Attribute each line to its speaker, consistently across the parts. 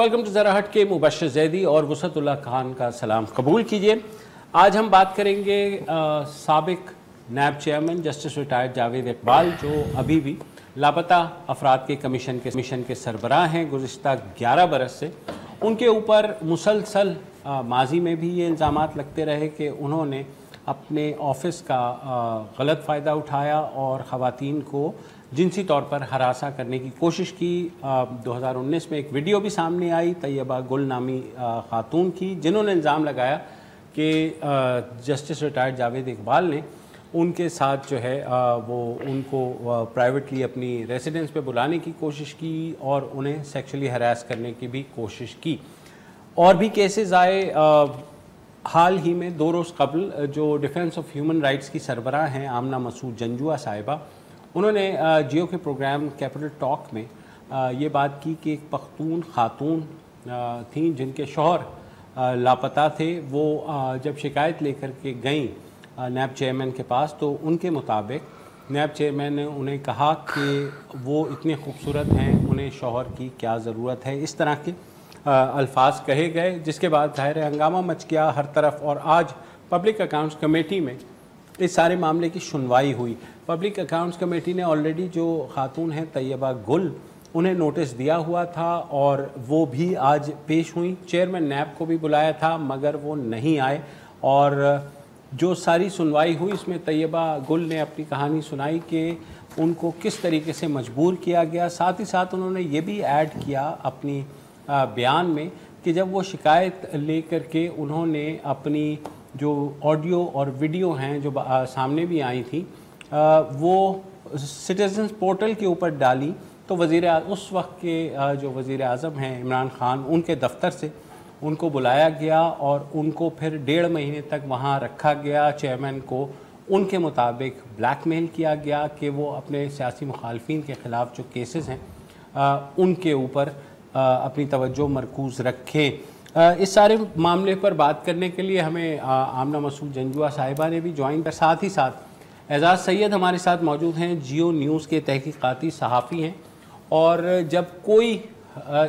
Speaker 1: Welcome to ज़रा हट के मुबश्शिर ज़ैदी और वसअतुल्लाह खान का सलाम कबूल कीजिए। आज हम बात करेंगे साबिक नैब chairman justice retired Javed Iqbal जो अभी भी लापता अफराद के कमीशन के सरबराह हैं। गुज़िश्ता 11 बरस से उनके ऊपर मुसलसल माजी में भी ये इल्ज़ामात लगते रहे कि उन्होंने अपने ऑफिस का गलत फ़ायदा उठाया और ख़वातीन को जिनसी तौर पर हरासा करने की कोशिश की। 2019 में एक वीडियो भी सामने आई तैयबा गुल नामी खातून की, जिन्होंने इल्ज़ाम लगाया कि जस्टिस रिटायर्ड जावेद इकबाल ने उनके साथ जो है वो उनको प्राइवेटली अपनी रेसिडेंस पे बुलाने की कोशिश की और उन्हें सेक्सुअली हरास करने की भी कोशिश की। और भी केसेस आए। हाल ही में 2 रोज़ कबल जो डिफेंस ऑफ ह्यूमन राइट्स की सरबराह हैं आमना मसूद जंजुआ साहिबा, उन्होंने जियो के प्रोग्राम कैपिटल टॉक में ये बात की कि एक पख्तून खातून थी जिनके शौहर लापता थे। वो जब शिकायत लेकर के गईं नैब चेयरमैन के पास तो उनके मुताबिक नैब चेयरमैन ने उन्हें कहा कि वो इतने खूबसूरत हैं, उन्हें शौहर की क्या ज़रूरत है। इस तरह के अल्फाज कहे गए, जिसके बाद ज़ाहिर हंगामा मच गया हर तरफ। और आज पब्लिक अकाउंट्स कमेटी में इस सारे मामले की सुनवाई हुई। पब्लिक अकाउंट्स कमेटी ने ऑलरेडी जो खातून हैं तैयबा गुल, उन्हें नोटिस दिया हुआ था और वो भी आज पेश हुई। चेयरमैन नैब को भी बुलाया था मगर वो नहीं आए। और जो सारी सुनवाई हुई इसमें तैयबा गुल ने अपनी कहानी सुनाई कि उनको किस तरीके से मजबूर किया गया। साथ ही साथ उन्होंने ये भी ऐड किया अपनी बयान में कि जब वो शिकायत लेकर के उन्होंने अपनी जो ऑडियो और वीडियो हैं जो सामने भी आई थी वो सिटीजन्स पोर्टल के ऊपर डाली तो उस वक्त के जो वज़ीर आज़म हैं इमरान खान, उनके दफ्तर से उनको बुलाया गया और उनको फिर 1.5 महीने तक वहाँ रखा गया। चेयरमैन को उनके मुताबिक ब्लैकमेल किया गया कि वो अपने सियासी मुखालफिन के ख़िलाफ़ जो केसेस हैं उनके ऊपर अपनी तवज्जो मरकूज़ रखें। इस सारे मामले पर बात करने के लिए हमें आमना मसूद जंजुआ साहिबा ने भी ज्वाइन कर, साथ ही साथ एजाज़ सैयद हमारे साथ मौजूद हैं, जियो न्यूज़ के तहकीकाती सहाफ़ी हैं। और जब कोई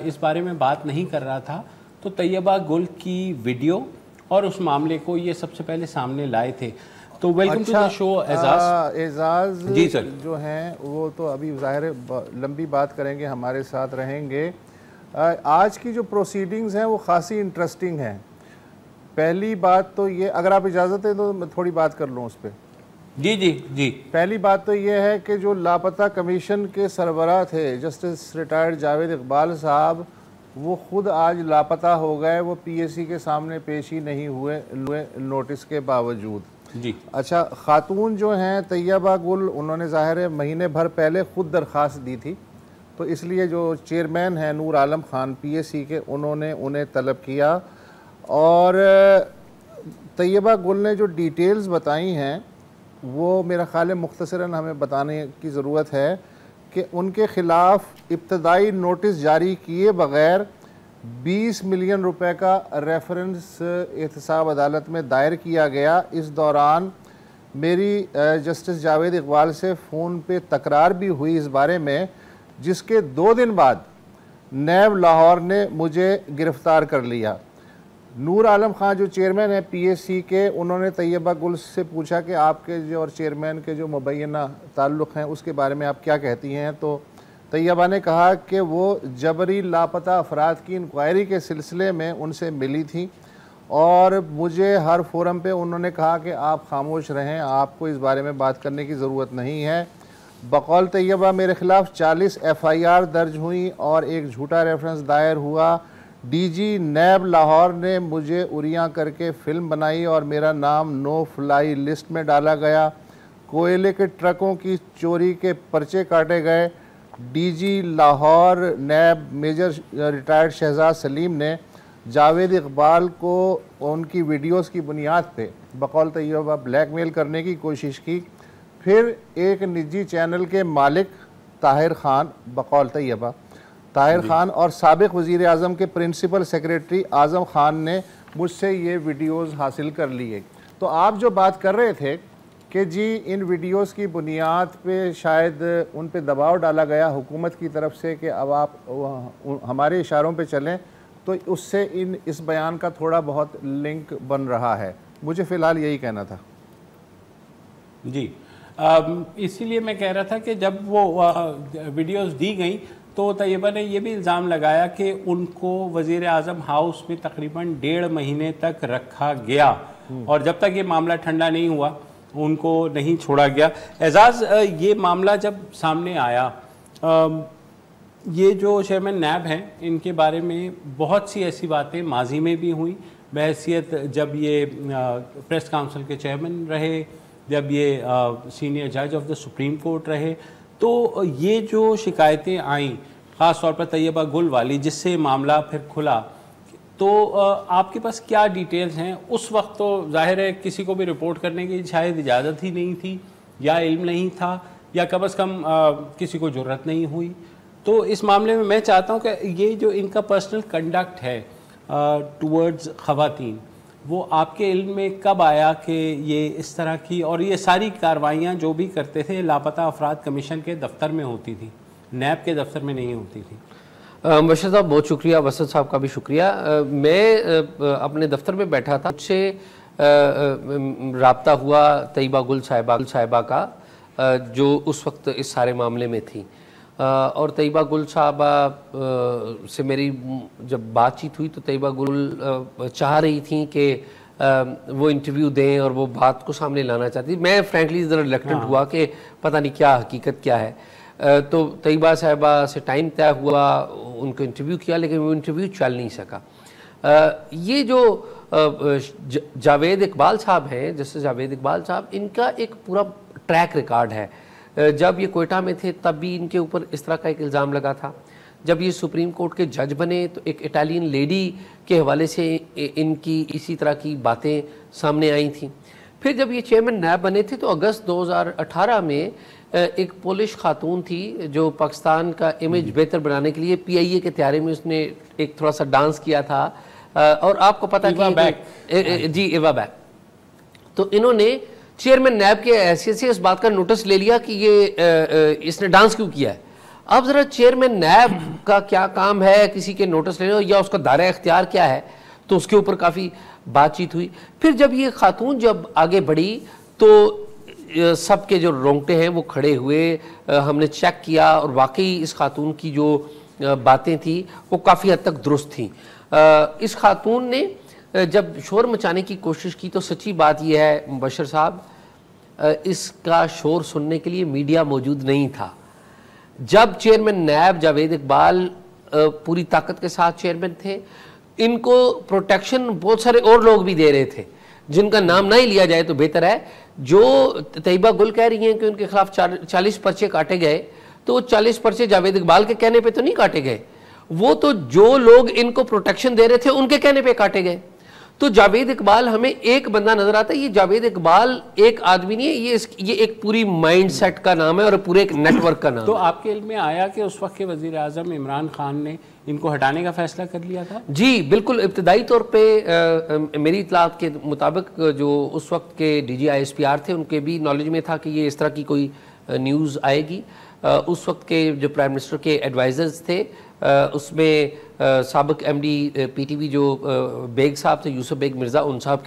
Speaker 1: इस बारे में बात नहीं कर रहा था तो तैयबा गुल की वीडियो और उस मामले को ये सबसे पहले सामने लाए थे। तो welcome to the show
Speaker 2: Ejaz
Speaker 1: ji sir.
Speaker 2: जो हैं वो तो अभी ज़ाहिर लंबी बात करेंगे, हमारे साथ रहेंगे। आज की जो प्रोसीडिंग्स हैं वो ख़ासी इंटरेस्टिंग हैं। पहली बात तो ये, अगर आप इजाज़त है तो मैं थोड़ी बात कर लूँ उस पर।
Speaker 1: जी जी जी।
Speaker 2: पहली बात तो ये है कि जो लापता कमीशन के सरबराह थे जस्टिस रिटायर्ड जावेद इकबाल साहब, वो ख़ुद आज लापता हो गए। वो पीएससी के सामने पेश ही नहीं हुए नोटिस के बावजूद।
Speaker 1: जी
Speaker 2: अच्छा, ख़ातून जो हैं तैयबा गुल, उन्होंने ज़ाहिर महीने भर पहले ख़ुद दरख्वास्त दी थी, तो इसलिए जो चेयरमैन हैं नूर आलम खान पीएससी के, उन्होंने उन्हें तलब किया। और तैयबा गुल ने जो डिटेल्स बताई हैं वो मेरा ख़्याल है मुख्तसरन हमें बताने की ज़रूरत है कि उनके ख़िलाफ़ इब्तदाई नोटिस जारी किए बग़ैर 20 मिलियन रुपए का रेफरेंस एहतसाब अदालत में दायर किया गया। इस दौरान मेरी जस्टिस जावेद इकबाल से फ़ोन पे तकरार भी हुई इस बारे में, जिसके 2 दिन बाद नैब लाहौर ने मुझे गिरफ़्तार कर लिया। नूर आलम खान जो चेयरमैन है पीएससी के, उन्होंने तैयबा गुल से पूछा कि आपके जो और चेयरमैन के जो मुबैना ताल्लुक़ हैं उसके बारे में आप क्या कहती हैं। तो तैयबा ने कहा कि वो जबरी लापता अफराद की इंक्वायरी के सिलसिले में उनसे मिली थी और मुझे हर फोरम पे उन्होंने कहा कि आप खामोश रहें, आपको इस बारे में बात करने की ज़रूरत नहीं है। बकौल तैयबा मेरे ख़िलाफ़ 40 FIR दर्ज हुई और एक झूठा रेफरेंस दायर हुआ। डीजी नैब लाहौर ने मुझे उरिया करके फ़िल्म बनाई और मेरा नाम नो फ्लाई लिस्ट में डाला गया। कोयले के ट्रकों की चोरी के पर्चे काटे गए। डीजी लाहौर नैब मेजर रिटायर्ड शहजाद सलीम ने जावेद इकबाल को उनकी वीडियोस की बुनियाद पे बकौल तैयबा ब्लैकमेल करने की कोशिश की। फिर एक निजी चैनल के मालिक ताहिर खान, बकौल तैयबा ताहिर खान और साबिक वज़ीर आज़म के प्रिंसिपल सेक्रेटरी आज़म खान ने मुझसे ये वीडियोस हासिल कर लिए। तो आप जो बात कर रहे थे कि जी इन वीडियोस की बुनियाद पे शायद उन पे दबाव डाला गया हुकूमत की तरफ से कि अब आप हमारे इशारों पे चलें, तो उससे इस बयान का थोड़ा बहुत लिंक बन रहा है। मुझे फ़िलहाल यही कहना था।
Speaker 1: जी, इसीलिए मैं कह रहा था कि जब वो वीडियोस दी गई तो तैयबा ने ये भी इल्ज़ाम लगाया कि उनको वज़ीर आज़म हाउस में तकरीबन 1.5 महीने तक रखा गया और जब तक ये मामला ठंडा नहीं हुआ उनको नहीं छोड़ा गया। एजाज़, ये मामला जब सामने आया, ये जो चेयरमैन नैब हैं इनके बारे में बहुत सी ऐसी बातें माजी में भी हुई, बहैसियत जब ये प्रेस काउंसिल के चेयरमैन रहे, जब ये सीनियर जज ऑफ द सुप्रीम कोर्ट रहे, तो ये जो शिकायतें आईं ख़ास तौर पर तैयबा गुल वाली, जिससे मामला फिर खुला, तो आपके पास क्या डिटेल्स हैं? उस वक्त तो जाहिर है किसी को भी रिपोर्ट करने की शायद इजाज़त ही नहीं थी या इल्म नहीं था या कम अज़ कम किसी को ज़रूरत नहीं हुई। तो इस मामले में मैं चाहता हूँ कि ये जो इनका पर्सनल कंडक्ट है टुवर्ड्स ख़वातीन, वो आपके इल्म में कब आया कि ये इस तरह की, और ये सारी कार्रवाइयाँ जो भी करते थे लापता अफराद कमीशन के दफ्तर में होती थी, नैब के दफ्तर में नहीं होती थी?
Speaker 3: बशर साहब बहुत शुक्रिया, वसत साहब का भी शुक्रिया। मैं अपने दफ्तर में बैठा था, मुझसे रब्ता हुआ तैयबा गुल साहिबा का, जो उस वक्त इस सारे मामले में थी, और तैयबा गुल साहबा से मेरी जब बातचीत हुई तो तैयबा गुल चाह रही थी कि वो इंटरव्यू दें और वो बात को सामने लाना चाहती। मैं फ्रैंकली ज़रा रिलक्टेंट हुआ कि पता नहीं क्या हकीकत क्या है। तो तैयबा साहिबा से टाइम तय हुआ, उनको इंटरव्यू किया, लेकिन वो इंटरव्यू चल नहीं सका। ये जो जावेद इकबाल साहब हैं, जैसे जावेद इकबाल साहब, इनका एक पूरा ट्रैक रिकॉर्ड है। जब ये कोयटा में थे तब भी इनके ऊपर इस तरह का एक इल्ज़ाम लगा था। जब ये सुप्रीम कोर्ट के जज बने तो एक इटालियन लेडी के हवाले से इनकी इसी तरह की बातें सामने आई थी। फिर जब ये चेयरमैन नैब बने थे तो अगस्त 2018 में एक पोलिश खातून थी जो पाकिस्तान का इमेज बेहतर बनाने के लिए PIA के त्यारे में उसने एक थोड़ा सा डांस किया था, और आपको पता कि जी एवा बैक, तो इन्होंने चेयरमैन नैब के हैसियत से इस बात का नोटिस ले लिया कि ये इसने डांस क्यों किया है। अब ज़रा चेयरमैन नैब का क्या काम है किसी के नोटिस लेने या उसका दायरा इख्तियार क्या है, तो उसके ऊपर काफ़ी बातचीत हुई। फिर जब ये खातून जब आगे बढ़ी तो सबके जो रोंगटे हैं वो खड़े हुए, हमने चेक किया और वाकई इस खातून की जो बातें थी वो काफ़ी हद तक दुरुस्त थी। इस खातून ने जब शोर मचाने की कोशिश की तो सच्ची बात यह है मुबशर साहब, इसका शोर सुनने के लिए मीडिया मौजूद नहीं था। जब चेयरमैन नैब जावेद इकबाल पूरी ताकत के साथ चेयरमैन थे, इनको प्रोटेक्शन बहुत सारे और लोग भी दे रहे थे जिनका नाम ना ही लिया जाए तो बेहतर है। जो तैयबा गुल कह रही हैं कि उनके खिलाफ 40 पर्चे काटे गए, तो 40 पर्चे जावेद इकबाल के कहने पे तो नहीं काटे गए, वो तो जो लोग इनको प्रोटेक्शन दे रहे थे उनके कहने पे काटे गए। तो जावेद इकबाल हमें एक बंदा नजर आता है, ये जावेद इकबाल एक आदमी नहीं है, ये एक पूरी माइंडसेट का नाम है और पूरे एक नेटवर्क का नाम
Speaker 1: तो
Speaker 3: है।
Speaker 1: आपके इल्म में आया कि उस वक्त के वजीर आजम इमरान खान ने इनको हटाने का फैसला कर लिया था?
Speaker 3: जी बिल्कुल, इब्तदाई तौर पे मेरी इतलात के मुताबिक जो उस वक्त के DG ISPR थे उनके भी नॉलेज में था कि ये इस तरह की कोई न्यूज़ आएगी। उस वक्त के जो प्राइम मिनिस्टर के एडवाइज़र्स थे उसमें साबिक MD PTV जो बेग साहब थे, यूसुफ बेग मिर्ज़ा, उन साहब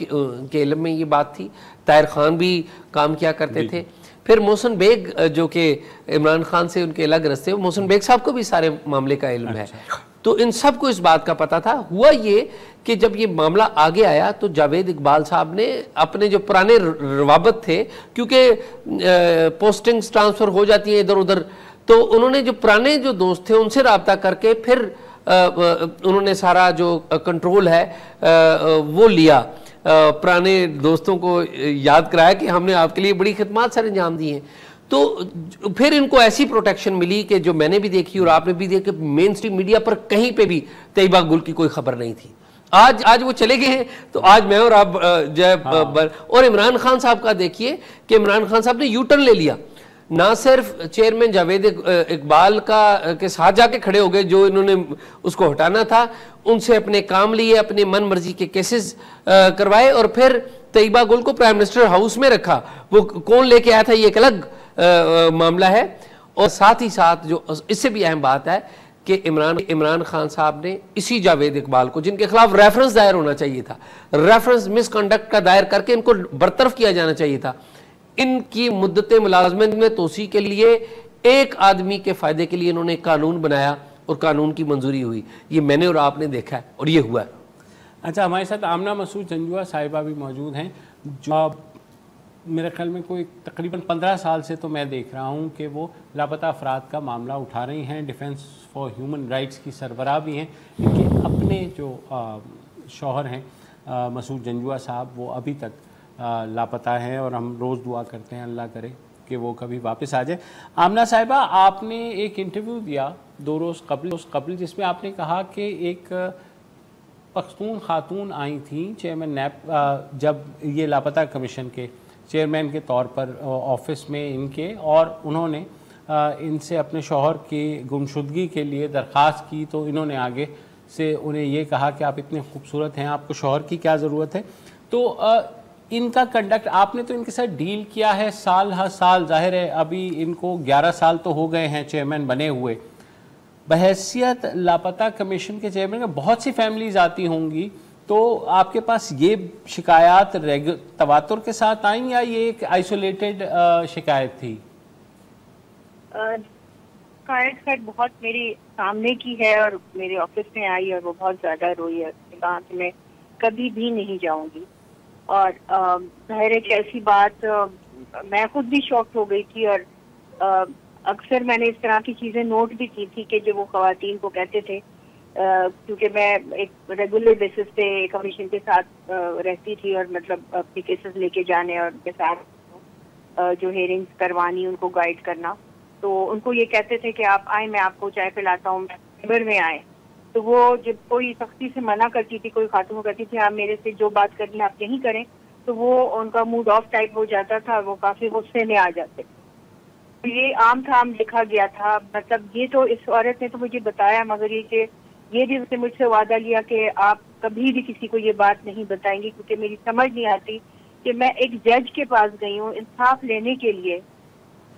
Speaker 3: के इल्म में ये बात थी। ताहिर खान भी काम किया करते थे। फिर मोहसिन बेग जो कि इमरान खान से उनके अलग रस्ते, मोहसिन बेग साहब को भी सारे मामले का इल्म है। तो इन सब को इस बात का पता था। हुआ ये कि जब ये मामला आगे आया तो जावेद इकबाल साहब ने अपने जो पुराने रवाबत थे, क्योंकि पोस्टिंग्स ट्रांसफ़र हो जाती हैं इधर उधर, तो उन्होंने जो पुराने जो दोस्त थे उनसे रब्ता करके फिर उन्होंने सारा जो कंट्रोल है वो लिया। पुराने दोस्तों को याद कराया कि हमने आपके लिए बड़ी खिदमत सर अंजाम दी हैं। तो फिर इनको ऐसी प्रोटेक्शन मिली कि जो मैंने भी देखी और आपने भी देखी, मेन स्ट्रीम मीडिया पर कहीं पे भी तैयबा गुल की कोई खबर नहीं थी। आज वो चले गए हैं, तो आज मैं और आप और इमरान खान साहब का देखिए कि इमरान खान साहब ने यू टर्न ले लिया। ना सिर्फ चेयरमैन जावेद इकबाल के साथ जाके खड़े हो गए जो इन्होंने उसको हटाना था, उनसे अपने काम लिए, अपने मन मर्जी के केसेस करवाए और फिर तैयबा गुल को प्राइम मिनिस्टर हाउस में रखा। वो कौन लेके आया था ये एक अलग मामला है। और साथ ही साथ जो इससे भी अहम बात है कि इमरान खान साहब ने इसी जावेद इकबाल को, जिनके खिलाफ रेफरेंस दायर होना चाहिए था, रेफरेंस मिसकंडक्ट का दायर करके इनको बरतरफ किया जाना चाहिए था, इनकी मुद्दत मुलाजमत में तोसी के लिए एक आदमी के फ़ायदे के लिए इन्होंने कानून बनाया और कानून की मंजूरी हुई। ये मैंने और आपने देखा है और ये हुआ है।
Speaker 1: अच्छा, हमारे साथ आमना मसूद जंजुआ साहिबा भी मौजूद हैं, जो मेरे ख्याल में कोई तकरीबन 15 साल से तो मैं देख रहा हूँ कि वो लापता अफराद का मामला उठा रही हैं। डिफेंस फॉर ह्यूमन राइट्स की सरबराह भी हैं। इनके अपने जो शौहर हैं मसूद जंजुआ साहब, वो अभी तक लापता हैं और हम रोज़ दुआ करते हैं अल्लाह करे कि वो कभी वापस आ जाए। आमना साहिबा, आपने एक इंटरव्यू दिया 2 रोज़ कबल जिसमें आपने कहा कि एक पख्तून खातून आई थी चेयरमैन नैब, जब ये लापता कमीशन के चेयरमैन के तौर पर ऑफिस में इनके, और उन्होंने इनसे अपने शौहर की गुमशुदगी के लिए दरख्वास्त की, तो इन्होंने आगे से उन्हें ये कहा कि आप इतने खूबसूरत हैं, आपको शौहर की क्या ज़रूरत है। तो इनका कंडक्ट, आपने तो इनके साथ डील किया है साल हर साल, जाहिर है अभी इनको 11 साल तो हो गए हैं चेयरमैन बने हुए। बहैसियत लापता कमीशन के चेयरमैन का बहुत सी फैमिलीज आती होंगी, तो आपके पास ये शिकायत तवातुर के साथ आई या ये एक आइसोलेटेड शिकायत थी?
Speaker 4: शिकायत खैर बहुत मेरे सामने की है और मेरे ऑफिस में आई और वो बहुत ज़्यादा रोई है। कहा कि मैं कभी भी नहीं जाऊंगी। और जाहिर है कि ऐसी बात मैं खुद भी शॉक हो गई थी। और अक्सर मैंने इस तरह की चीज़ें नोट भी की थी कि जो वो ख़वातीन को कहते थे, क्योंकि मैं एक रेगुलर बेसिस पे कमीशन के साथ रहती थी और मतलब अपने केसेस लेके जाने और उनके साथ जो हेयरिंग्स करवानी, उनको गाइड करना, तो उनको ये कहते थे कि आप आए, मैं आपको चाय पिलाता हूँ, मेंबर में आए। तो वो जब कोई सख्ती से मना करती थी, कोई खातून कहती थी आप मेरे से जो बात करनी है आप यहीं करें, तो वो उनका मूड ऑफ टाइप हो जाता था, वो काफ़ी गुस्से में आ जाते। तो ये आम था, आम देखा गया था। मतलब ये तो इस औरत ने तो मुझे बताया, मगर ये भी उसने मुझसे वादा लिया कि आप कभी भी किसी को ये बात नहीं बताएंगी, क्योंकि मेरी समझ नहीं आती कि मैं एक जज के पास गई हूँ इंसाफ लेने के लिए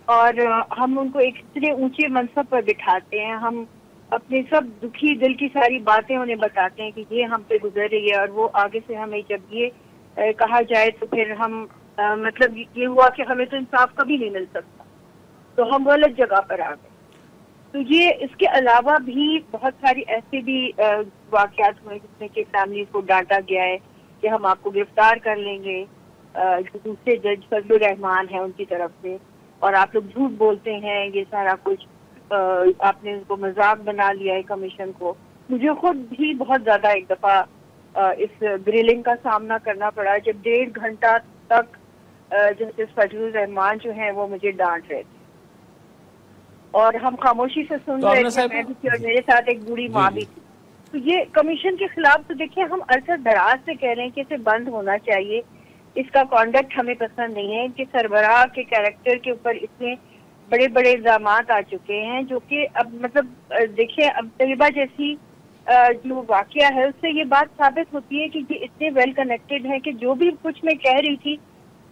Speaker 4: और हम उनको एक इतने ऊंचे मनसब पर बिठाते हैं, हम अपने सब दुखी दिल की सारी बातें उन्हें बताते हैं कि ये हम पे गुजर रही है, और वो आगे से हमें जब ये कहा जाए तो फिर हम मतलब ये हुआ कि हमें तो इंसाफ कभी नहीं मिल सकता, तो हम गलत जगह पर आ गए। तो ये इसके अलावा भी बहुत सारी ऐसे भी वाकयात हुए जिसमें कि फैमिली को डांटा गया है कि हम आपको गिरफ्तार कर लेंगे, जो दूसरे जज फजलुर रहमान है उनकी तरफ से, और आप लोग झूठ बोलते हैं, ये सारा कुछ आपने उनको मजाक बना लिया है कमीशन को। मुझे खुद भी बहुत ज्यादा एक दफा इस ग्रिलिंग का सामना करना पड़ा, जब 1.5 घंटा तक जस्टिस फजलुर रहमान जो है वो मुझे डांट रहे थे और हम खामोशी से सुन रहे थे, मैं भी थी और मेरे साथ एक बूढ़ी माँ भी थी। तो ये कमीशन के खिलाफ तो देखिए हम अरसद दराज से कह रहे हैं कि इसे बंद होना चाहिए, इसका कॉन्डक्ट हमें पसंद नहीं है। इनके सरबराह के कैरेक्टर के ऊपर इतने बड़े बड़े इल्जाम आ चुके हैं जो कि अब मतलब देखिए, अब तैयबा जैसी जो वाकया है उससे ये बात साबित होती है कि ये इतने वेल कनेक्टेड है कि जो भी कुछ मैं कह रही थी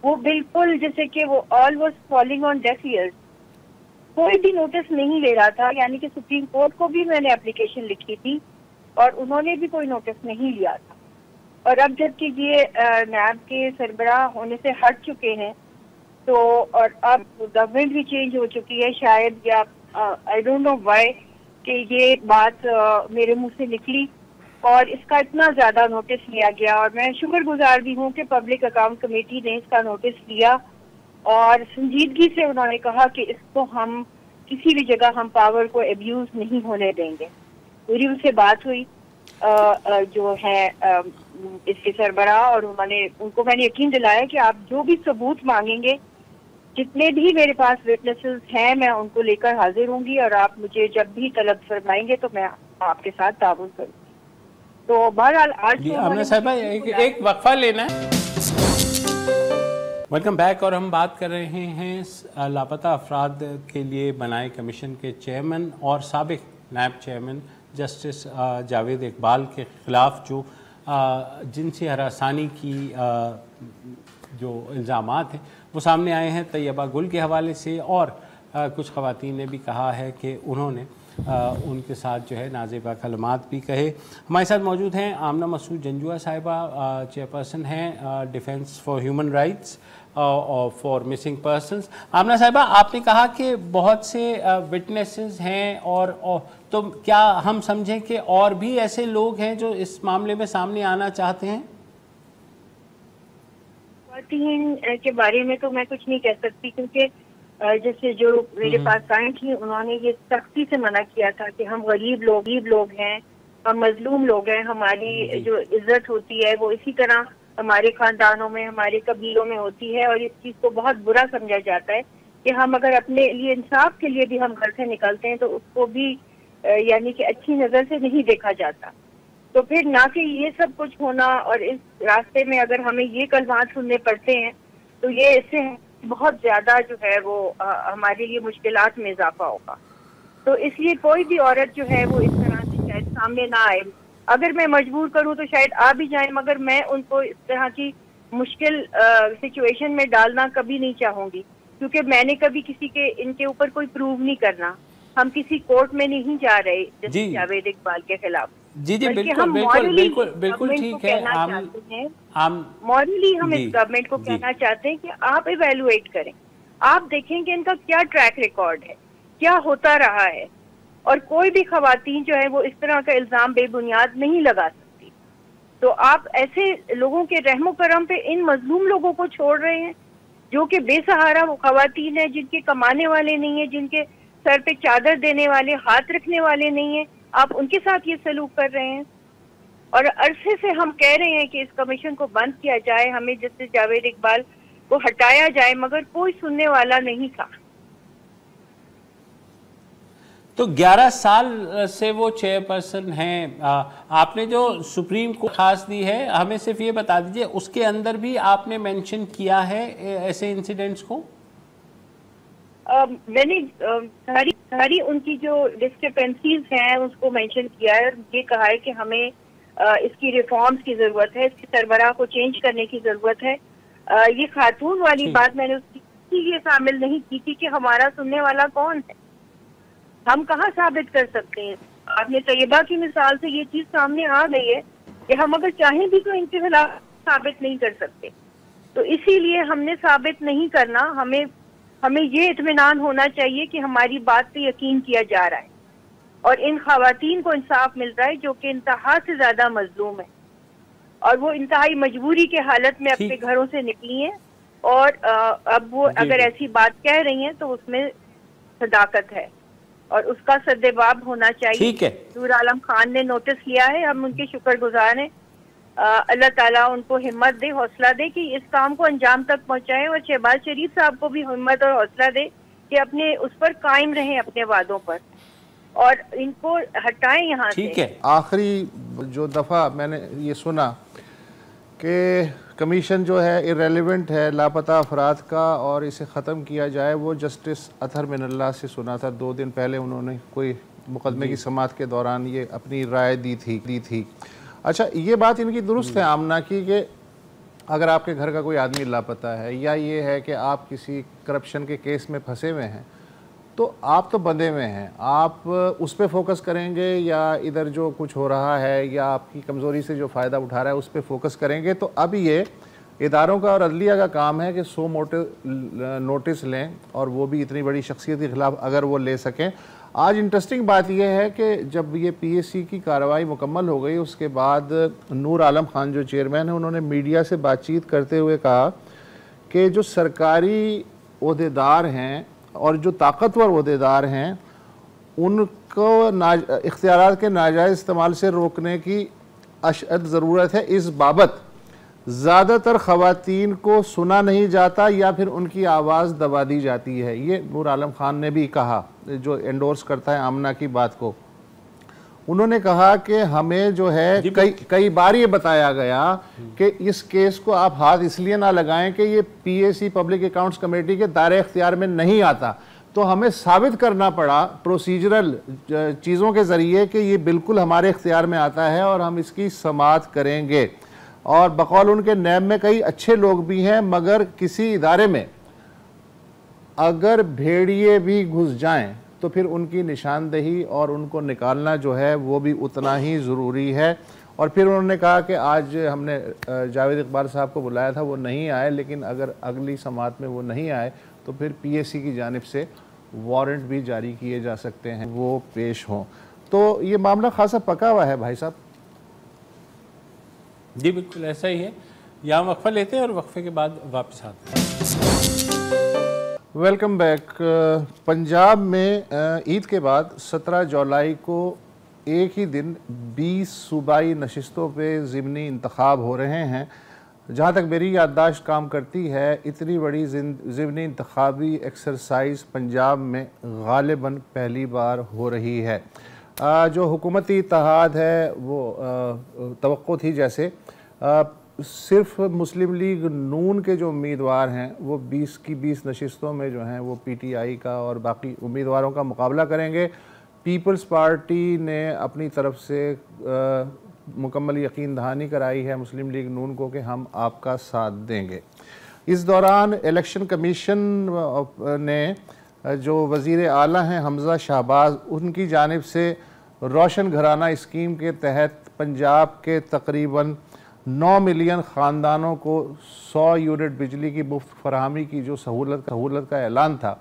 Speaker 4: वो बिल्कुल जैसे कि वो all was falling on def years, कोई भी नोटिस नहीं ले रहा था। यानी कि सुप्रीम कोर्ट को भी मैंने एप्लीकेशन लिखी थी और उन्होंने भी कोई नोटिस नहीं लिया था। और अब जबकि ये नैब के सरबराह होने से हट चुके हैं, तो और अब गवर्नमेंट भी चेंज हो चुकी है शायद, या आई डोंट नो व्हाई कि ये बात मेरे मुंह से निकली और इसका इतना ज़्यादा नोटिस लिया गया। और मैं शुक्रगुजार भी हूँ कि पब्लिक अकाउंट कमेटी ने इसका नोटिस लिया और संजीदगी से उन्होंने कहा कि इसको हम किसी भी जगह हम पावर को एब्यूज नहीं होने देंगे। मेरी उनसे बात हुई जो है इसके सरबराह, और उनको मैंने यकीन दिलाया कि आप जो भी सबूत मांगेंगे, जितने भी मेरे पास विटनेसेस हैं, मैं उनको लेकर हाजिर होंगी और आप मुझे जब भी तलब फरमाएंगे तो मैं आपके साथ ताउन करूँगी। तो बहरहाल आज
Speaker 1: आमना साहिबा एक वक्फा लेना है। Welcome back. और हम बात कर रहे हैं लापता अफराद के लिए बनाए कमीशन के चेयरमैन और साबिक नायब चेयरमैन जस्टिस जावेद इकबाल के ख़िलाफ़ जो जिनसी हरासानी की जो इल्ज़ामात हैं वो सामने आए हैं तैयबा गुल के हवाले से, और कुछ ख़वातीन ने भी कहा है कि उन्होंने उनके साथ जो है नाज़ेबा कलमात भी कहे। हमारे साथ मौजूद हैं आमना मसूद जंजुआ साहिबा, चेयरपर्सन हैं डिफेंस फॉर ह्यूमन राइट्स और फॉर मिसिंग पर्सनस। आमना साहिबा, आपने कहा कि बहुत से विटनेसेस हैं और तो क्या हम समझें कि और भी ऐसे लोग हैं जो इस मामले में सामने आना चाहते हैं?
Speaker 4: के बारे में तो मैं कुछ नहीं कह सकती, क्योंकि जैसे जो मेरे पास आई थी उन्होंने ये सख्ती से मना किया था कि हम गरीब लोग हैं, हम मजलूम लोग हैं, हमारी जो इज्जत होती है वो इसी तरह हमारे खानदानों में, हमारे कबीलों में होती है, और इस चीज को बहुत बुरा समझा जाता है कि हम अगर अपने लिए इंसाफ के लिए भी हम घर से निकलते हैं तो उसको भी यानी कि अच्छी नजर से नहीं देखा जाता। तो फिर ना कि ये सब कुछ होना और इस रास्ते में अगर हमें ये कलमात सुनने पड़ते हैं तो ये इससे बहुत ज्यादा जो है वो हमारे लिए मुश्किलात में इजाफा होगा। तो इसलिए कोई भी औरत जो है वो इस तरह से शायद सामने ना आए। अगर मैं मजबूर करूं तो शायद आ भी जाए, मगर मैं उनको इस तरह की मुश्किल सिचुएशन में डालना कभी नहीं चाहूंगी, क्योंकि मैंने कभी किसी के इनके ऊपर कोई प्रूव नहीं करना। हम किसी कोर्ट में नहीं जा रहे जैसे जावेद इकबाल के खिलाफ।
Speaker 1: जी जी, बिल्कुल ठीक है।
Speaker 4: मॉरली हम इस गवर्नमेंट को कहना चाहते हैं कि आप इवेलुएट करें, आप देखें कि इनका क्या ट्रैक रिकॉर्ड है, क्या होता रहा है, और कोई भी खवातीन जो है वो इस तरह का इल्जाम बेबुनियाद नहीं लगा सकती। तो आप ऐसे लोगों के रहमो करम पे इन मजलूम लोगों को छोड़ रहे हैं जो कि बेसहारा वो खवातीन है, जिनके कमाने वाले नहीं है, जिनके सर पे चादर देने वाले, हाथ रखने वाले नहीं है। आप उनके साथ ये सलूक कर रहे हैं। और अरसे से हम कह रहे हैं कि इस कमीशन को बंद किया जाए, हमें जस्टिस जावेद इकबाल को हटाया जाए, मगर कोई सुनने वाला नहीं था।
Speaker 1: तो 11 साल से वो चेयरपर्सन हैं। आपने जो सुप्रीम को खास दी है, हमें सिर्फ ये बता दीजिए उसके अंदर भी आपने मेंशन किया है ऐसे इंसिडेंट्स को?
Speaker 4: मैंने सारी उनकी जो डिस्क्रिपेंसीज हैं उसको मेंशन किया है। ये कहा है कि हमें इसकी रिफॉर्म्स की जरूरत है, इसकी सरबराह को चेंज करने की जरूरत है। ये खातून वाली बात मैंने उसकी ये शामिल नहीं की थी कि हमारा सुनने वाला कौन है। हम कहाँ साबित कर सकते हैं? आपने तैयबा की मिसाल से ये चीज सामने आ गई है कि हम अगर चाहें भी तो इनके खिलाफ साबित नहीं कर सकते। तो इसीलिए हमने साबित नहीं करना, हमें ये इत्मीनान होना चाहिए कि हमारी बात पे यकीन किया जा रहा है और इन खवातीन को इंसाफ मिल रहा है जो कि इंतहा से ज्यादा मजलूम है, और वो इंतहाई मजबूरी के हालत में अपने घरों से निकली हैं, और अब वो अगर ऐसी बात कह रही हैं तो उसमें सदाकत है और उसका सद्देबाब होना चाहिए।
Speaker 1: ठीक है,
Speaker 4: नूर आलम खान ने नोटिस लिया है, हम उनके शुक्रगुजार हैं। अल्लाह ताला उनको हिम्मत दे, हौसला दे कि इस काम को अंजाम तक पहुंचाएं, और शहबाज शरीफ साहब को भी हिम्मत और हौसला दे कि अपने उस पर कायम रहें, अपने वादों पर, और इनको हटाएं यहाँ से।
Speaker 1: ठीक है।
Speaker 2: आखिरी जो दफ़ा मैंने ये सुना कि कमीशन जो है इरेलीवेंट है लापता अफराद का और इसे ख़त्म किया जाए, वो जस्टिस अतहर मिनल्लाह से सुना था। 2 दिन पहले उन्होंने कोई मुकदमे की समाअत के दौरान ये अपनी राय दी थी। अच्छा, ये बात इनकी दुरुस्त है आमना की कि अगर आपके घर का कोई आदमी लापता है या ये है कि आप किसी करप्शन के केस में फंसे हुए हैं, तो आप तो बंधे में हैं, आप उस पर फोकस करेंगे या इधर जो कुछ हो रहा है या आपकी कमज़ोरी से जो फ़ायदा उठा रहा है उस पर फोकस करेंगे? तो अब ये इदारों का और अदलिया का काम है कि 100 नोटिस लें, और वो भी इतनी बड़ी शख्सियत के ख़िलाफ़ अगर वो ले सकें। आज इंटरेस्टिंग बात यह है कि जब ये PAC की कार्रवाई मुकम्मल हो गई उसके बाद नूर आलम खान जो चेयरमैन है उन्होंने मीडिया से बातचीत करते हुए कहा कि जो सरकारी ओहदेदार हैं और जो ताकतवर ओहदेदार हैं उनको इख्तियारात के नाजायज़ इस्तेमाल से रोकने की अशद ज़रूरत है। इस बाबत ज़्यादातर ख़वातीन को सुना नहीं जाता या फिर उनकी आवाज़ दबा दी जाती है। ये नूर आलम खान ने भी कहा, जो एंडोर्स करता है आमना की बात को। उन्होंने कहा कि हमें जो है कई बार ये बताया गया कि इस केस को आप हाथ इसलिए ना लगाएं कि ये PAC पब्लिक अकाउंट्स कमेटी के दायरे इख्तियार में नहीं आता, तो हमें साबित करना पड़ा प्रोसीजरल चीज़ों के ज़रिए कि ये बिल्कुल हमारे इख्तियार में आता है और हम इसकी समाअत करेंगे। और बकौल उनके नैब में कई अच्छे लोग भी हैं, मगर किसी इदारे में अगर भेड़िए भी घुस जाएं तो फिर उनकी निशानदेही और उनको निकालना जो है वो भी उतना ही ज़रूरी है। और फिर उन्होंने कहा कि आज हमने जावेद इकबाल साहब को बुलाया था, वो नहीं आए, लेकिन अगर अगली समात में वो नहीं आए तो फिर PAC की जानिब से वारंट भी जारी किए जा सकते हैं, वो पेश हों। तो ये मामला खासा पका हुआ है भाई साहब।
Speaker 1: जी बिल्कुल ऐसा ही है। यहाँ वक्फा लेते हैं और वक्फे के बाद वापस आते हैं।
Speaker 2: Welcome back. पंजाब में ईद के बाद 17 जुलाई को एक ही दिन 20 सूबाई नशिस्तों पे ज़िमनी इंतखाब हो रहे हैं। जहाँ तक मेरी याददाश्त काम करती है, इतनी बड़ी ज़िमनी इंतखाबी एक्सरसाइज पंजाब में गालिबन पहली बार हो रही है। जो हुकूमती इत्तेहाद है वो तवक्को थी जैसे सिर्फ मुस्लिम लीग नून के जो उम्मीदवार हैं वो 20 की 20 नशिस्तों में जो हैं वो PTI का और बाकी उम्मीदवारों का मुकाबला करेंगे। पीपल्स पार्टी ने अपनी तरफ से मुकम्मल यकीन दहानी कराई है मुस्लिम लीग नून को कि हम आपका साथ देंगे। इस दौरान इलेक्शन कमीशन ने जो वज़ीर आला हैं हमज़ा शहबाज, उनकी जानिब से रोशन घराना स्कीम के तहत पंजाब के तकरीबन 9 मिलियन ख़ानदानों को 100 यूनिट बिजली की मुफ्त फरहमी की जो सहूलत का ऐलान था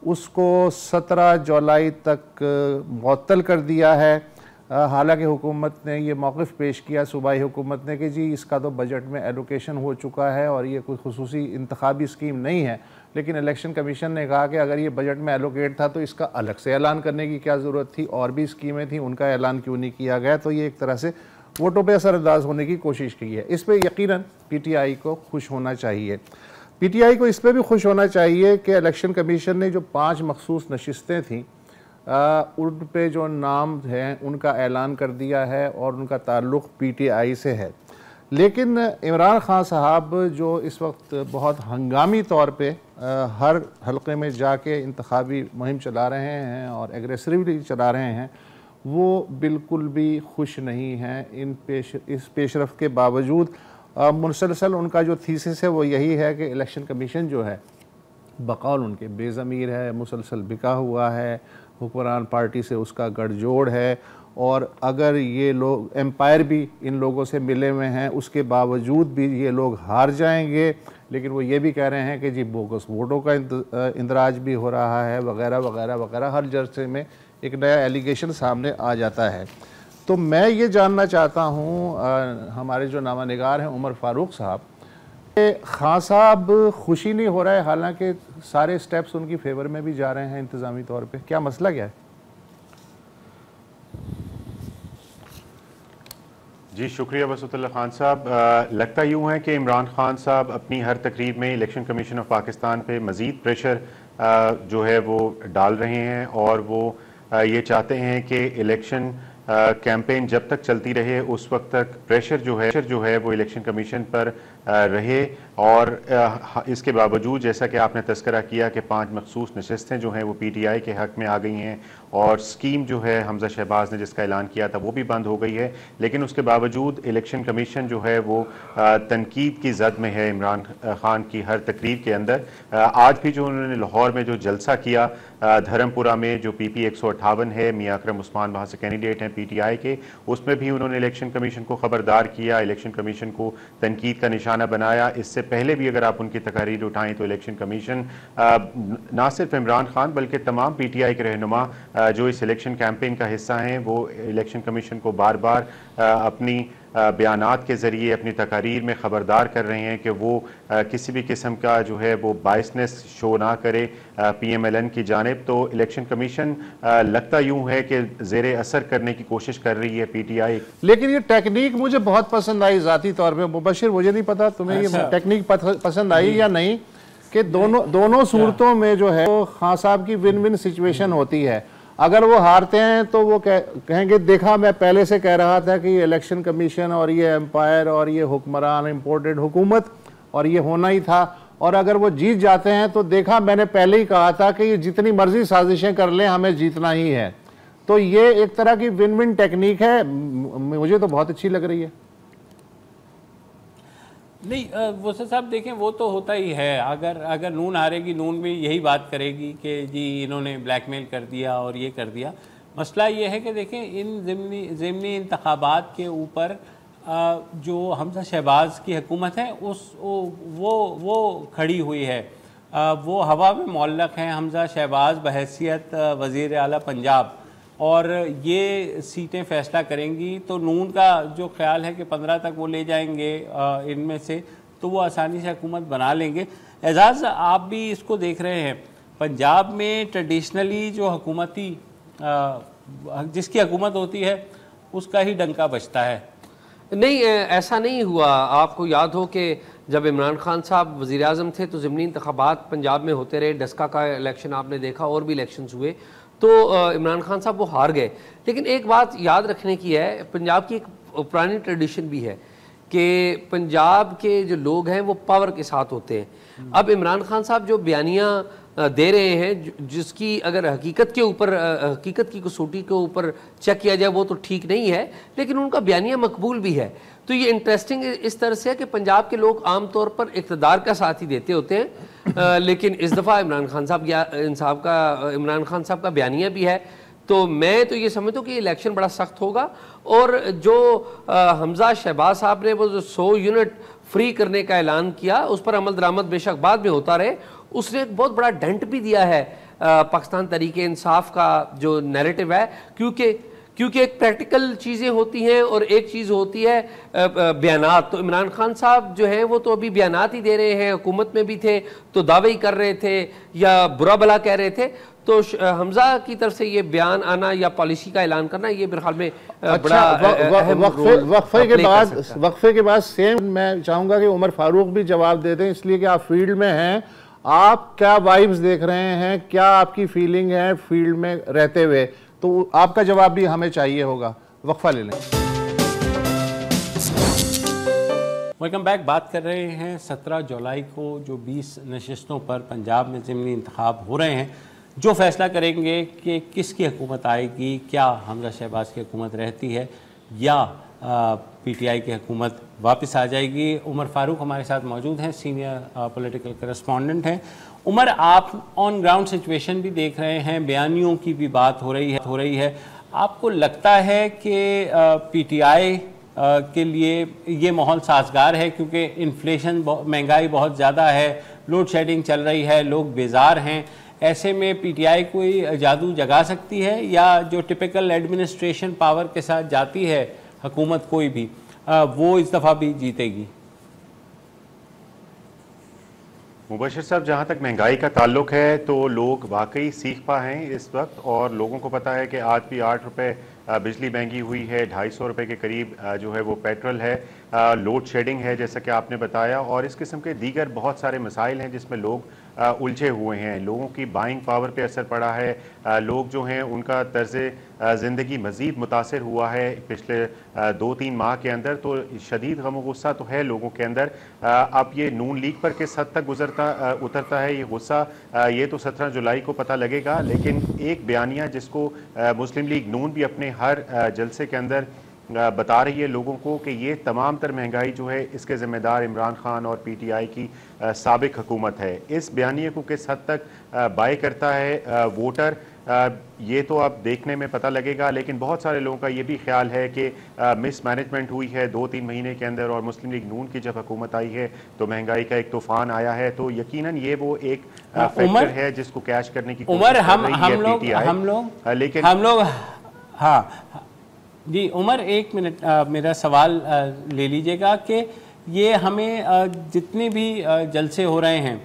Speaker 2: उसको 17 जुलाई तक मुअत्तल कर दिया है। हालांकि हुकूमत ने ये मौक़िफ़ पेश किया सूबाई हुकूमत ने कि जी इसका तो बजट में एलोकेशन हो चुका है और ये कोई खुसूसी इंतखाबी स्कीम नहीं है, लेकिन इलेक्शन कमीशन ने कहा कि अगर ये बजट में एलोकेट था तो इसका अलग से ऐलान करने की क्या ज़रूरत थी, और भी स्कीमें थी उनका ऐलान क्यों नहीं किया गया। तो ये एक तरह से वोटों पे असरअंदाज होने की कोशिश की है। इस पर यकीनन PTI को खुश होना चाहिए। PTI को इस पर भी खुश होना चाहिए कि इलेक्शन कमीशन ने जो 5 मखसूस नशिस्तें थीं उन पे जो नाम हैं उनका ऐलान कर दिया है और उनका ताल्लुक़ PTI से है। लेकिन इमरान खान साहब जो इस वक्त बहुत हंगामी तौर पे हर हलक़े में जाके इंतखाबी मुहिम चला रहे हैं और एग्रेसिवली चला रहे हैं, वो बिल्कुल भी खुश नहीं हैं इस पेशरफ के बावजूद। मुसलसल उनका जो थीसिस है वो यही है कि इलेक्शन कमीशन जो है बकौल उनके बेज़मीर है, मुसलसल बिका हुआ है, हुक्मरान पार्टी से उसका गठजोड़ है, और अगर ये लोग एम्पायर भी इन लोगों से मिले हुए हैं उसके बावजूद भी ये लोग हार जाएंगे। लेकिन वो ये भी कह रहे हैं कि जी बोगस वोटों का इंदराज भी हो रहा है वगैरह वगैरह वगैरह। हर जलसे में एक नया एलिगेशन सामने आ जाता है। तो मैं ये जानना चाहता हूँ हमारे जो नामानिगार हैं उमर फारूक साहब, खान साहब खुशी नहीं हो रहा है, हालांकि सारे स्टेप्स उनकी फेवर में भी जा रहे हैं इंतज़ामी तौर पे, क्या मसला क्या है?
Speaker 5: जी शुक्रिया वसूतुल्लाह खान साहब। लगता यूँ है कि इमरान खान साहब अपनी हर तकरीर में इलेक्शन कमीशन ऑफ पाकिस्तान पे मज़ीद प्रेशर जो है वो डाल रहे हैं और वो ये चाहते हैं कि इलेक्शन कैंपेन जब तक चलती रहे उस वक्त तक प्रेशर जो है वो इलेक्शन कमीशन पर रहे। और इसके बावजूद जैसा कि आपने तस्करा किया कि 5 मखसूस नशस्तें जो हैं वो PTI के हक़ में आ गई हैं और स्कीम जो है हमज़ा शहबाज ने जिसका ऐलान किया था वो भी बंद हो गई है। लेकिन उसके बावजूद इलेक्शन कमीशन जो है वो तनकीद की जद में है इमरान खान की हर तकरीर के अंदर। आज भी जो उन्होंने लाहौर में जो जलसा किया धर्मपुरा में, जो PP 158 है, मियां अकरम उस्मान वहाँ से कैंडिडेट हैं PTI के, उसमें भी उन्होंने इलेक्शन कमीशन को ख़बरदार किया, इलेक्शन कमीशन को तनकीद का निशाना बनाया। इससे पहले भी अगर आप उनकी तकारीर उठाएं तो इलेक्शन कमीशन ना सिर्फ इमरान खान बल्कि तमाम PTI के रहनुमा जो इस इलेक्शन कैंपेन का हिस्सा हैं वो इलेक्शन कमीशन को बार बार अपनी बयानात के ज़रिए अपनी तकारीर में ख़बरदार कर रहे हैं कि वो किसी भी किस्म का जो है वो बायसनेस शो ना करे PMLN की जानिब। तो इलेक्शन कमीशन लगता यूँ है कि ज़ेरे असर करने की कोशिश कर रही है PTI।
Speaker 2: लेकिन ये टेक्निक मुझे बहुत पसंद आई ज़ाती तौर पे। मुबशिर, मुझे नहीं पता तुम्हें ये टेक्निक पसंद आई या नहीं, कि दोनों सूरतों में जो है वो खान साहब की विन विन सिचुएशन होती है। अगर वो हारते हैं तो वो कहेंगे देखा मैं पहले से कह रहा था कि ये इलेक्शन कमीशन और ये एम्पायर और ये हुक्मरान इम्पोर्टेड हुकूमत और ये होना ही था, और अगर वो जीत जाते हैं तो देखा मैंने पहले ही कहा था कि ये जितनी मर्जी साजिशें कर लें हमें जीतना ही है। तो ये एक तरह की विन विन टेक्निक है, मुझे तो बहुत अच्छी लग रही है।
Speaker 1: नहीं वसत साहब देखें, वो तो होता ही है। अगर नून हारेगी, नून भी यही बात करेगी कि जी इन्होंने ब्लैकमेल कर दिया और ये कर दिया। मसला ये है कि देखें, इन ज़िमनी इंतखाबात के ऊपर जो हमजा शहबाज की हुकूमत है वो खड़ी हुई है, वो हवा में मुअल्लक़ हैं। हमजा शहबाज बहैसियत वज़ीर आला पंजाब, और ये सीटें फ़ैसला करेंगी। तो नून का जो ख्याल है कि 15 तक वो ले जाएंगे इनमें से, तो वो आसानी से हुकूमत बना लेंगे। एजाज़, आप भी इसको देख रहे हैं, पंजाब में ट्रेडिशनली जो हुकूमती जिसकी हुकूमत होती है उसका ही डंका बजता है।
Speaker 3: नहीं, ऐसा नहीं हुआ। आपको याद हो कि जब इमरान खान साहब वज़ीर आज़म थे तो ज़िमनी इंतखाबात पंजाब में होते रहे, डस्का का इलेक्शन आपने देखा, और भी इलेक्शंस हुए, तो इमरान खान साहब वो हार गए। लेकिन एक बात याद रखने की है, पंजाब की एक पुरानी ट्रेडिशन भी है कि पंजाब के जो लोग हैं वो पावर के साथ होते हैं। अब इमरान खान साहब जो बयानियाँ दे रहे हैं, जिसकी अगर हकीकत के ऊपर, हकीकत की कसौटी के ऊपर चेक किया जाए वो तो ठीक नहीं है, लेकिन उनका बयानिया मकबूल भी है। तो ये इंटरेस्टिंग इस तरह से है कि पंजाब के लोग आम तौर पर इक़्तिदार का साथ ही देते होते हैं, लेकिन इस दफ़ा इमरान खान साहब का बयानिया भी है। तो मैं तो ये समझता हूँ कि इलेक्शन बड़ा सख्त होगा, और जो हमजा शहबाज साहब ने वो जो 100 यूनिट फ्री करने का ऐलान किया, उस पर अमल दरामद बेशक बाद में होता रहे, उसने एक बहुत बड़ा डेंट भी दिया है पाकिस्तान तरीके इंसाफ का जो नैरेटिव है, क्योंकि एक प्रैक्टिकल चीज़ें होती हैं और एक चीज़ होती है बयानात। तो इमरान खान साहब जो हैं वो तो अभी बयानात ही दे रहे हैं, हुकूमत में भी थे तो दावे ही कर रहे थे या बुरा भला कह रहे थे। तो हमजा की तरफ से ये बयान आना या पॉलिसी का ऐलान करना, ये मेरे ख्याल में
Speaker 2: वक्फे के बाद सेम मैं चाहूँगा कि उमर फारूक भी जवाब दे दें, इसलिए कि आप फील्ड में हैं। आप क्या वाइब्स देख रहे हैं, क्या आपकी फीलिंग है फील्ड में रहते हुए, तो आपका जवाब भी हमें चाहिए होगा। वक्फा ले लें।
Speaker 1: Welcome back. बात कर रहे हैं 17 जुलाई को जो 20 नशिस्तों पर पंजाब में ज़िमनी इंतखाब हो रहे हैं, जो फैसला करेंगे कि किसकी हुकूमत आएगी, क्या हमजा शहबाज की हुकूमत रहती है या PTI की हुकूमत वापस आ जाएगी। उमर फारूक हमारे साथ मौजूद हैं, सीनियर पॉलिटिकल करस्पॉन्डेंट हैं। उमर, आप ऑन ग्राउंड सिचुएशन भी देख रहे हैं, बयानियों की भी बात हो रही है। आपको लगता है कि PTI के लिए ये माहौल साजगार है, क्योंकि इन्फ्लेशन, महंगाई बहुत ज़्यादा है, लोड शेडिंग चल रही है, लोग बेजार हैं, ऐसे में PTI कोई जादू जगा सकती है, या जो टिपिकल एडमिनिस्ट्रेशन पावर के साथ जाती है हुकूमत कोई भी, वो इस दफ़ा भी जीतेगी?
Speaker 5: मुबशर साहब, जहाँ तक महंगाई का ताल्लुक है तो लोग वाकई सीख पा हैं इस वक्त, और लोगों को पता है कि आज भी 8 रुपये बिजली महंगी हुई है, 250 रुपये के करीब जो है वो पेट्रोल है, लोड शेडिंग है जैसा कि आपने बताया, और इस किस्म के दीगर बहुत सारे मसाइल हैं जिसमें लोग उलझे हुए हैं। लोगों की बाइंग पावर पे असर पड़ा है, लोग जो हैं उनका तर्ज़ ज़िंदगी मज़ीद मुतासर हुआ है पिछले 2-3 माह के अंदर। तो शदीद गम गुस्सा तो है लोगों के अंदर। अब ये नून लीग पर किस हद तक उतरता है ये गुस्सा, ये तो 17 जुलाई को पता लगेगा। लेकिन एक बयानिया जिसको मुस्लिम लीग नून भी अपने हर जलसे के अंदर बता रही है लोगों को कि ये तमाम तर महंगाई जो है इसके ज़िम्मेदार इमरान खान और PTI की साबिक हुकूमत है। इस बयानिए को किस हद तक बाय करता है वोटर, ये तो अब देखने में पता लगेगा। लेकिन बहुत सारे लोगों का ये भी ख्याल है कि मिस मैनेजमेंट हुई है 2-3 महीने के अंदर, और मुस्लिम लीग नून की जब हुकूमत आई है तो महंगाई का एक तूफान आया है। तो यकीनन ये वो एक फैक्टर है जिसको कैश करने की कोशिश कर रही है PTI।
Speaker 1: हम लोग हाँ जी उमर, एक मिनट मेरा सवाल ले लीजिएगा कि ये हमें जितने भी जलसे हो रहे हैं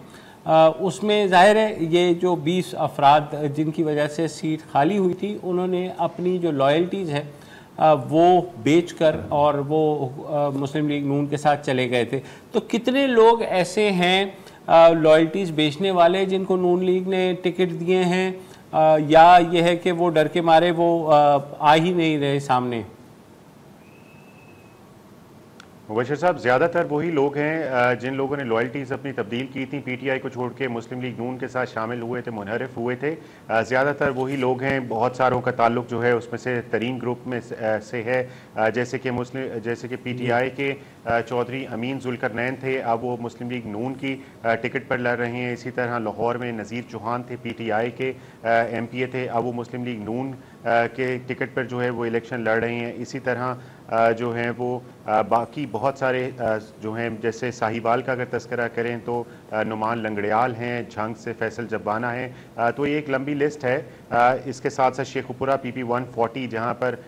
Speaker 1: उसमें ज़ाहिर है ये जो 20 अफराद जिनकी वजह से सीट खाली हुई थी, उन्होंने अपनी जो लॉयल्टीज़ है वो बेचकर और वो मुस्लिम लीग नून के साथ चले गए थे। तो कितने लोग ऐसे हैं लॉयल्टीज़ बेचने वाले जिनको नून लीग ने टिकट दिए हैं, या ये है कि वो डर के मारे वो आ ही नहीं रहे सामने?
Speaker 5: मुबशर साहब, ज़्यादातर वही लोग हैं जिन लोगों ने लॉयल्टीज़ अपनी तब्दील की थी, PTI को छोड़ के मुस्लिम लीग नून के साथ शामिल हुए थे, मुनहरफ हुए थे। ज़्यादातर वही लोग हैं। बहुत सारों का ताल्लुक जो है उसमें से तरीन ग्रुप में से है, जैसे कि PTI के चौधरी अमीन जुल्करनैन थे, अब वो मुस्लिम लीग नून की टिकट पर लड़ रहे हैं। इसी तरह लाहौर में नज़ीर चौहान थे, PTI के MPA थे, अब वो मुस्लिम लीग नून के टिकट पर जो है वो इलेक्शन लड़ रहे हैं। इसी तरह जो हैं वो बाकी बहुत सारे जो हैं, जैसे साहिवाल का अगर तस्करा करें तो नुमान लंगड़ियाल हैं, झंग से फैसल जब्बाना हैं, तो ये एक लंबी लिस्ट है। इसके साथ साथ शेखुपुरा PP 140 जहाँ पर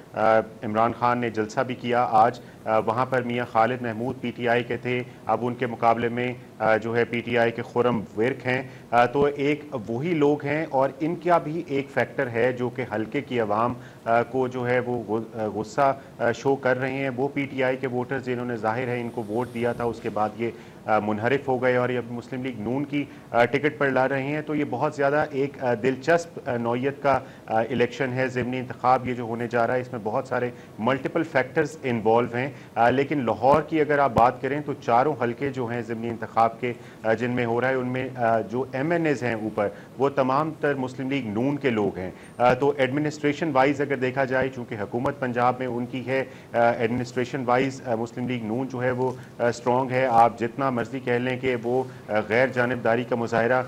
Speaker 5: इमरान खान ने जलसा भी किया आज, वहाँ पर मियाँ खालिद महमूद PTI के थे, अब उनके मुकाबले में जो है PTI के खुरम विर्क हैं। तो एक वही लोग हैं और इनका भी एक फैक्टर है जो कि हल्के की आवाम को जो है वो गुस्सा शो कर रहे हैं। वो PTI के वोटर्स जिन्होंने जाहिर है इनको वोट दिया था, उसके बाद ये मुनहरिफ हो गए और ये अब मुस्लिम लीग नून की टिकट पर ला रहे हैं। तो ये बहुत ज़्यादा एक दिलचस्प नौयत का इलेक्शन है, ज़िमनी इंतखाब ये जो होने जा रहा है, इसमें बहुत सारे मल्टीपल फैक्टर्स इन्वॉल्व हैं। लेकिन लाहौर की अगर आप बात करें तो चारों हल्के जो हैं ज़िमनी इंतखाब के जिनमें हो रहा है, उनमें जो MNAs हैं ऊपर वो तमाम तर मुस्लिम लीग नून के लोग हैं। तो एडमिनिस्ट्रेशन वाइज अगर देखा जाए, चूँकि हुकूमत पंजाब में उनकी है, एडमिनिस्ट्रेशन वाइज मुस्लिम लीग नून जो है वो स्ट्रॉन्ग है। आप जितना मर्जी कह लें कि वो गैर जानिबदारी का मुजाहरा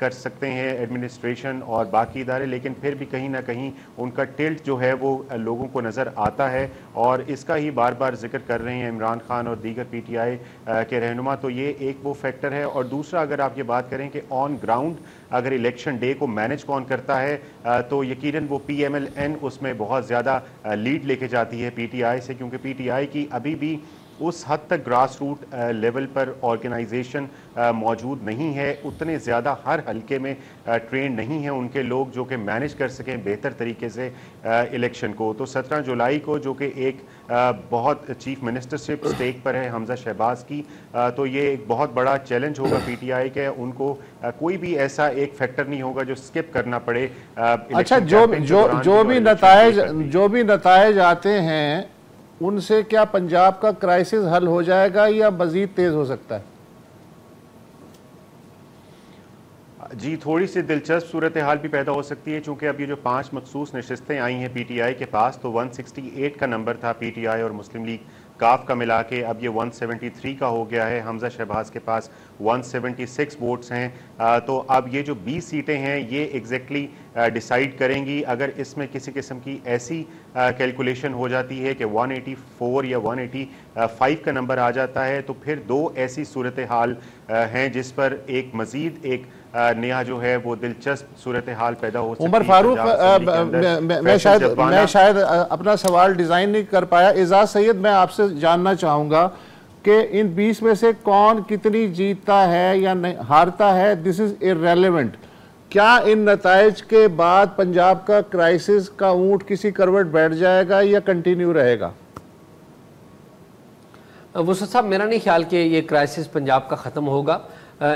Speaker 5: कर सकते हैं एडमिनिस्ट्रेशन और बाकी इदारे, लेकिन फिर भी कहीं ना कहीं उनका टिल्ट जो है वो लोगों को नज़र आता है और इसका ही बार बार जिक्र कर रहे हैं इमरान खान और दीगर PTI के रहनुमा। तो ये एक वो फैक्टर है। और दूसरा, अगर आप ये बात करें कि ऑन ग्राउंड अगर इलेक्शन डे को मैनेज कौन करता है, तो यकीनन वो PMLN उसमें बहुत ज़्यादा लीड लेके जाती है PTI से, क्योंकि PTI की अभी भी उस हद तक ग्रास रूट लेवल पर ऑर्गेनाइजेशन मौजूद नहीं है, उतने ज़्यादा हर हल्के में ट्रेन नहीं है उनके लोग जो कि मैनेज कर सकें बेहतर तरीके से इलेक्शन को। तो 17 जुलाई को जो कि एक बहुत चीफ मिनिस्टरशिप स्टेक पर है हमजा शहबाज की, तो ये एक बहुत बड़ा चैलेंज होगा PTI के। उनको कोई भी ऐसा एक फैक्टर नहीं होगा जो स्किप करना पड़े।
Speaker 2: अच्छा, जो भी नतायज आते हैं उनसे क्या पंजाब का क्राइसिस हल हो जाएगा या मजीद तेज हो सकता है?
Speaker 5: जी, थोड़ी सी दिलचस्प सूरत हाल भी पैदा हो सकती है, चूंकि अब ये जो 5 मखसूस नशिस्तें आई हैं PTI के पास, तो 168 का नंबर था PTI और मुस्लिम लीग काफ का मिला के, अब ये 173 का हो गया है। हमजा शहबाज के पास 176 वोट्स हैं। तो अब ये जो 20 सीटें हैं ये एग्जैक्टली डिसाइड करेंगी। अगर इसमें किसी किस्म की ऐसी कैलकुलेशन हो जाती है कि 184 या 185 का नंबर आ जाता है, तो फिर दो ऐसी सूरत हाल हैं जिस पर एक मजीद एक नया जो है वो दिलचस्प सूरत हाल पैदा हो सकती है।
Speaker 2: उमर फारूक, मैं शायद अपना सवाल डिज़ाइन नहीं कर पाया। एजाज सैयद, मैं आपसे जानना चाहूँगा कि इन 20 में से कौन कितनी जीतता है या नहीं हारता है, दिस इज़ इररेलेवेंट। क्या इन नताइज के बाद पंजाब का क्राइसिस का ऊँट किसी करवट बैठ जाएगा या कंटिन्यू रहेगा?
Speaker 3: वसत साहब, मेरा नहीं ख्याल कि ये क्राइसिस पंजाब का ख़त्म होगा।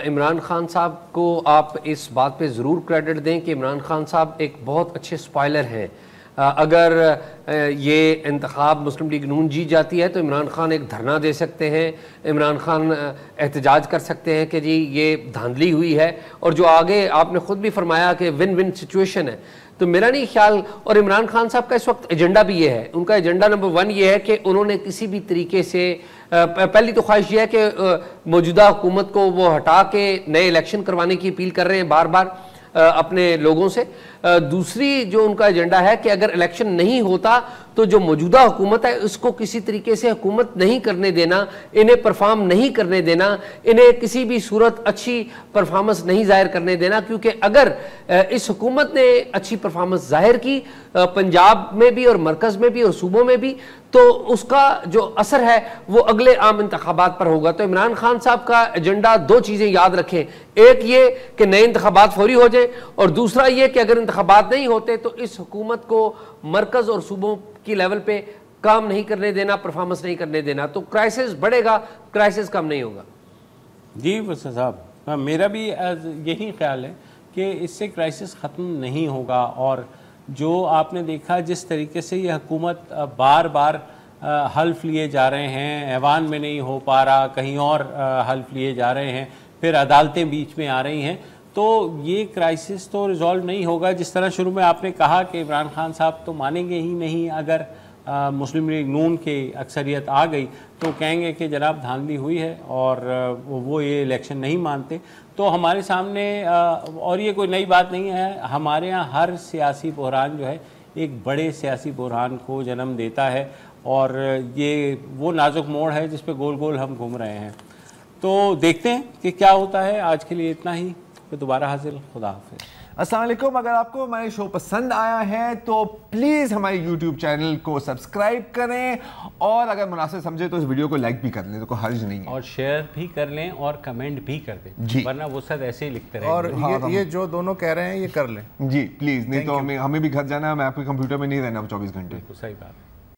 Speaker 3: इमरान खान साहब को आप इस बात पे ज़रूर क्रेडिट दें कि इमरान खान साहब एक बहुत अच्छे स्पॉइलर हैं। अगर ये इंतखाब मुस्लिम लीग नून जीत जाती है तो इमरान खान एक धरना दे सकते हैं, इमरान खान एहतजाज कर सकते हैं कि जी ये धांधली हुई है, और जो आगे आपने ख़ुद भी फरमाया कि विन विन सिचुएशन है। तो मेरा नहीं ख्याल, और इमरान खान साहब का इस वक्त एजेंडा भी ये है, उनका एजेंडा नंबर 1 ये है कि उन्होंने किसी भी तरीके से पहली तो ख्वाहिश ये है कि मौजूदा हुकूमत को वो हटा के नए इलेक्शन करवाने की अपील कर रहे हैं बार बार अपने लोगों से। दूसरी जो उनका एजेंडा है कि अगर इलेक्शन नहीं होता तो जो मौजूदा हुकूमत है उसको किसी तरीके से हुकूमत नहीं करने देना, इन्हें परफॉर्म नहीं करने देना, इन्हें किसी भी सूरत अच्छी परफॉर्मेंस नहीं जाहिर करने देना, क्योंकि अगर इस हुकूमत ने अच्छी परफॉर्मेंस जाहिर की पंजाब में भी और मरकज़ में भी और सूबों में भी, तो उसका जो असर है वो अगले आम इंतखाबात पर होगा। तो इमरान खान साहब का एजेंडा 2 चीज़ें याद रखें, एक ये कि नए इंतखाबात फौरी हो जाए, और दूसरा ये कि अगर इंतखाबात नहीं होते तो इस हुकूमत को मरकज़ और सूबों की लेवल पे काम नहीं करने देना, परफॉर्मेंस नहीं करने देना। तो क्राइसिस बढ़ेगा, क्राइसिस कम नहीं होगा।
Speaker 1: जी वसीम साहब, मेरा भी यही ख्याल है कि इससे क्राइसिस ख़त्म नहीं होगा। और जो आपने देखा जिस तरीके से ये हुकूमत बार बार हल्फ लिए जा रहे हैं, ऐवान में नहीं हो पा रहा, कहीं और हल्फ लिए जा रहे हैं, फिर अदालतें बीच में आ रही हैं, तो ये क्राइसिस तो रिजॉल्व नहीं होगा। जिस तरह शुरू में आपने कहा कि इमरान खान साहब तो मानेंगे ही नहीं अगर मुस्लिम लीग नून की अक्सरियत आ गई तो कहेंगे कि जनाब धांधली हुई है और वो ये इलेक्शन नहीं मानते। तो हमारे सामने और ये कोई नई बात नहीं है, हमारे यहाँ हर सियासी बहरान जो है एक बड़े सियासी बहरान को जन्म देता है और ये वो नाजुक मोड़ है जिस पे गोल गोल हम घूम रहे हैं। तो देखते हैं कि क्या होता है। आज के लिए इतना ही, फिर दोबारा हाजिर। खुदा हाफिज़।
Speaker 6: अस्सलाम वालेकुम। अगर आपको हमारा शो पसंद आया है तो प्लीज़ हमारे YouTube चैनल को सब्सक्राइब करें और अगर मुनासिब समझे तो इस वीडियो को लाइक भी कर लें, तो कोई हर्ज नहीं है,
Speaker 1: और शेयर भी कर लें और कमेंट भी कर दें
Speaker 6: जी,
Speaker 1: वरना वो सब ऐसे ही लिखते रहेंगे।
Speaker 2: और ये जो दोनों कह रहे हैं ये कर लें
Speaker 6: जी प्लीज़, नहीं तो हमें भी घर जाना है, मैं आपके कंप्यूटर में नहीं रहना 24 घंटे।
Speaker 1: सही बात।